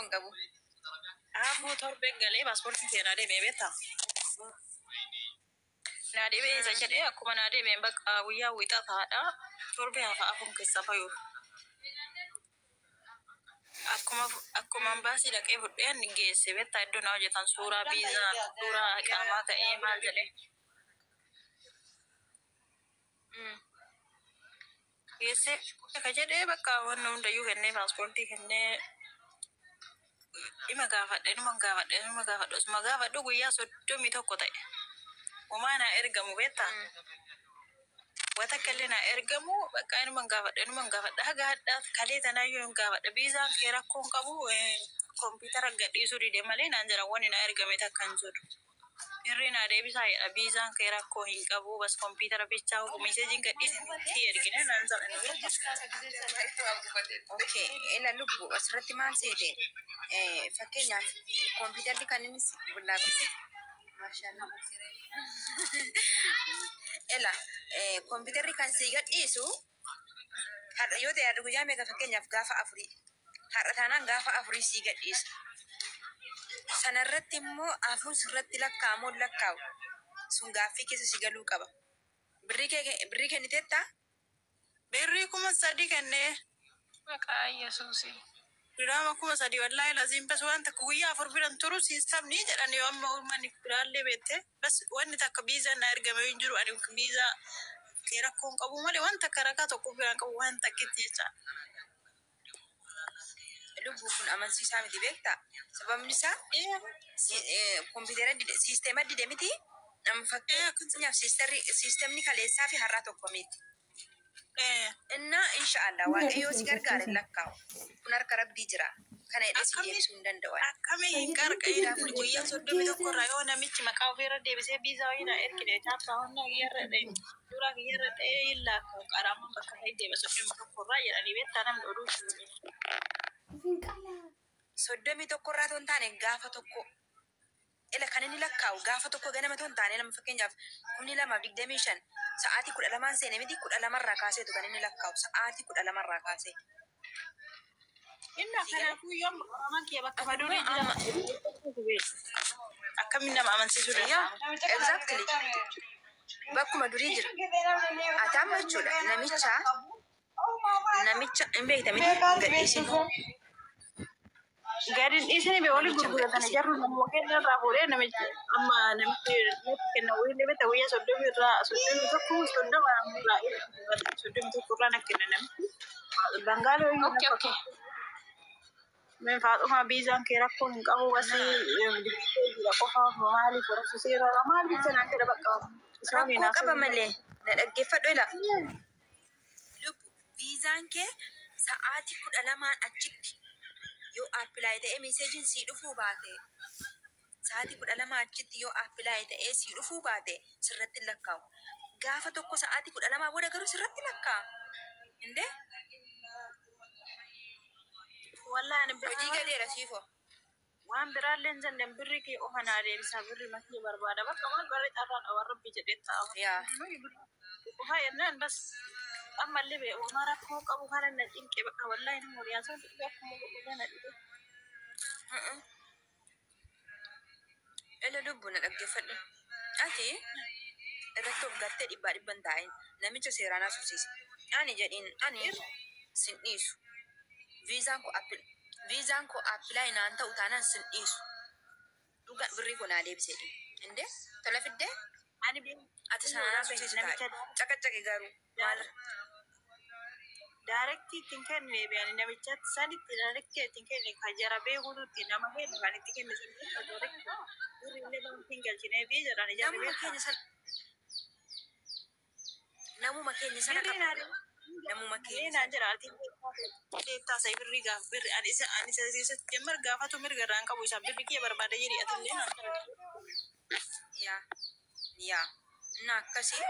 rakkoon qabu. Motor bengalee paaspoortii seenaa deemee beektaa? Naa deemee isa jedhee akkuma naa deemee bakka guyyaa wixaa ta'aadha. Torbee hafa afuun keessa fayyuu. Akkuma baasii dhaqee fudhee ni geesse beektaa iddoo naa hojjetan suuraa biizaa suuraa qaamaa ta'ee maal jedhee. Geesse akka jedhee bakka wanna hundayyuu kennee paaspoortii kennee ima gaafadhe osuma gaafadhu guyyaa 31 ta'e. Homaa naa ergamu beektaa? Wata kallee naa ergamu bakka inuma gaafadha haga hadhaaf kalee tanaayyuu hin gaafadha biizaan kee rakkoon qabu kompiitara gadhiisuu dide malee naan jedhan wanni naa ergame takka hin jiru. Irri naa deebisaa jedha biizaan kee rakkoo hin qabu bas kompiitara bichaa meeseejiin gadhiisanii ergine naan jedhan. Okay, ila lubbu asirratti maal seete? Fakkeenyaaf kompiitarri kan inni bullaa qabsiise. Mashallah. Ela kompiitarri kan si gadhiisu har'a yoo ta'e guyyaa meeqa fakkeenyaaf gaafa afurii har'a taanaan gaafa afurii si gadhiisa. Sanarratti immoo afuun sirratti lakkaa'amoo lakkaa'u sun gaaffii keessa si galuu qaba. Birrii kenniteettaa? Birrii 3,000 kennee. Maqaa Yesuusii. Dirama 3,000 wallahi lazim bas waan takka guyyaa 4 biran turu sistamni jedhani yoo amma uummanni biraallee beekte bas wanni takka biizaa na ergame hin jiru ani biizaa kee rakkoon qabu malee waan takka rakaa tokko biraan qabu waan takkitti jecha. Lubbu kun amansiisaa miti beektaa? Sababni isaa kompiitara siisteema dide miti nama fakkeenyaaf siistemni kaleessaa fi har'aa tokko miti. Inna inshaallah waaqayyo si gargaare lakkaa'u kun harka rabbii jira kana hidhee deebisuu hin danda'u. Akkamii hin qarqayyidhaa kun guyyaa 31 irraa yoo namichi maqaa ofiirra deebisee biizaa wayina ergine taappaa honna kiyyarra ta'e suuraa kiyyarra ta'e illaa qaraama bakka ta'e deema 31 irraa jedhanii beektaa namni oduu 31 irraa ton taane gaafa tokko ila kan inni lakkaa'u gaafa tokko ganama ton taane nama fakkeenyaaf 225 sa'aatii 12 seene miti 12 irraa kaaseetu kan inni lakkaa'u sa'aatii 12 irraa kaasee. Inna kanaafuu yoo aman kee bakka madurii jira akkamiin nama amansiisuu danda'a? Exactly. Bakkuma durii jira. Ataama jechuudha namicha hin beekta miti gadhiisin. Garin isini be oli gurguratan jarru namoo kenna irraa fuudhee namichi amma namichi kenna wayii beta wayyaa 30 irraa 31 irraa nakkenna namichi bangaaloo Okay. Men faadhuma biizaan kee rakkoo hin qabu wasi jira qofa maaliif warra maaliif sanaan jedha bakka rakkoo qaba malee na dhaggeeffadhu ila lubbu biizaan kee sa'aatii 12 achitti yoo appilaayi ta'ee meeseejiin si dhufuu baate sa'aatii 12 achitti yoo appilaayi ta'ee si dhufuu baate sirratti lakkaa'u gaafa tokko sa'aatii 12 booda garuu sirratti lakkaa'u inde wallahi hojii galeera siifoo waan biraalleen zanden birri kee ofanaa deebisa birri makee barbaada bakka maal barri xarraan awwan rabbi jedhee ta'a. Qofa yennaan bas ammallee bee uumaa rakkoo qabu kana na cinqee bakka wallahi nama horiyaasaa dhugaa akkuma godhu na dhibe. Ela lubbu na dhaggeeffadhu. Ati irratti of gattee dhibbaan taa'in namicha seeraan haasofsiise. Ani jedhiin ani sin dhiisu. Viizaan ko appilaayi naan ta'u taanaan sin dhiisu. Dhuga birrii ko naa deebisee dhiibu. Inde tola fiddee? Ati sanaan haasofsiisu taa'e. Caqacaqe garuu maal? Directi ittiin kenne beeyani namichatti sanitti directi ittiin kenne kajara beekuutti nama kennu kan itti kenne sun directi birrii illee namatti hin galchine fi jedhan ijaarri beekaa. Namuma keenya sana qaba. Namuma keenya jira artiin deettaa sai birrii gaaf birri ani isa jemmar gaafatu mirga irraan qabu isa birri kee barbaada jedhi atillee naan ta'a. Yaa na akkasii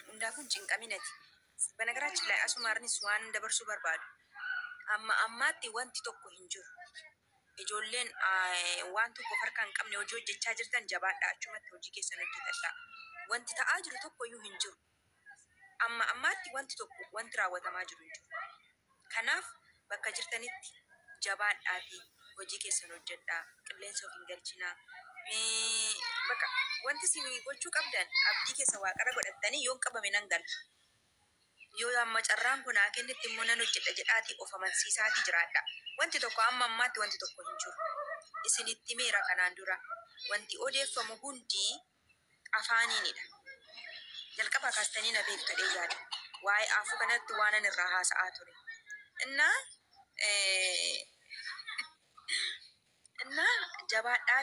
hundaafuu cinqaminati. Banagaraachin lai asumaarnis waan dabarsuu barbaadu. Amma ammaatti wanti tokko hin jiru. Ijoolleen waan tokko harka hin qabne hojii hojjechaa jirtan jabaadha achumatti hojii keessan hojjetadha. Wanti ta'aa jiru tokko iyyuu hin jiru. Amma ammaatti wanti tokko wanti raawwatamaa jiru hin jiru. Kanaaf bakka jirtanitti jabaadhaa fi hojii keessan hojjedhaa. Qilleensa of hin galchinaa. Bakka wanti isin gochuu qabdan abdii keessa waaqarra godhattanii yoon qabame nan gala. Yoo amma carraan kun haa kennitti immoo nan hojjedha jedhaatii of amansiisaatii jiraadha. Wanti tokko amma ammaatti wanti tokko hin jiru. Isinitti meera kanaan dura wanti odeeffamu hundi afaaniinidha. Jalqaba kaastanii na beektadhee yaada. Waa'ee afuu kanatti waanan irraa haasa'aa ture. Innaa jabaadhaa